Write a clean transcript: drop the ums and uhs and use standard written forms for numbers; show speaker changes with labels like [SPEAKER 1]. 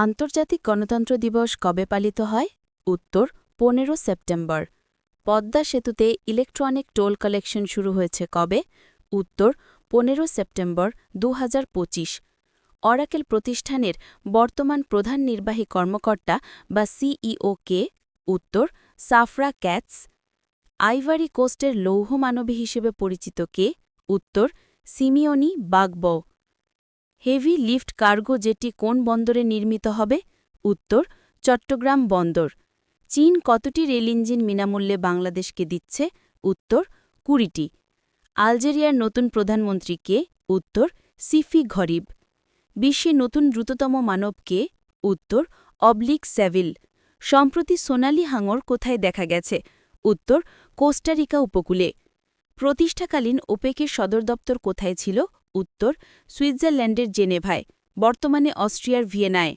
[SPEAKER 1] আন্তর্জাতিক গণতন্ত্র দিবস কবে পালিত হয়? উত্তর ১৫ সেপ্টেম্বর। পদ্মা সেতুতে ইলেকট্রনিক টোল কালেকশন শুরু হয়েছে কবে? উত্তর ১৫ সেপ্টেম্বর ২০২৫। অরাকেল প্রতিষ্ঠানের বর্তমান প্রধান নির্বাহী কর্মকর্তা বা সিইও কে? উত্তর সাফরা ক্যাটস। আইভারি কোস্টের লৌহ মানবী হিসেবে পরিচিত কে? উত্তর সিমিওনি বাগবো। হেভি লিফট কার্গো জেটি কোন বন্দরে নির্মিত হবে? উত্তর চট্টগ্রাম বন্দর। চীন কতটি রেল ইঞ্জিন বিনামূল্যে বাংলাদেশকে দিচ্ছে? উত্তর ২০টি। আলজেরিয়ার নতুন প্রধানমন্ত্রী কে? উত্তর সিফি ঘরিব। বিশ্বে নতুন দ্রুততম মানব কে? উত্তর অবলিক সেভিল। সম্প্রতি সোনালি হাঙর কোথায় দেখা গেছে? উত্তর কোস্টারিকা উপকূলে। প্রতিষ্ঠাকালীন ওপেকের সদর দপ্তর কোথায় ছিল? উত্তর সুইজারল্যান্ডের জেনেভায়, বর্তমানে অস্ট্রিয়ার ভিয়েনায়।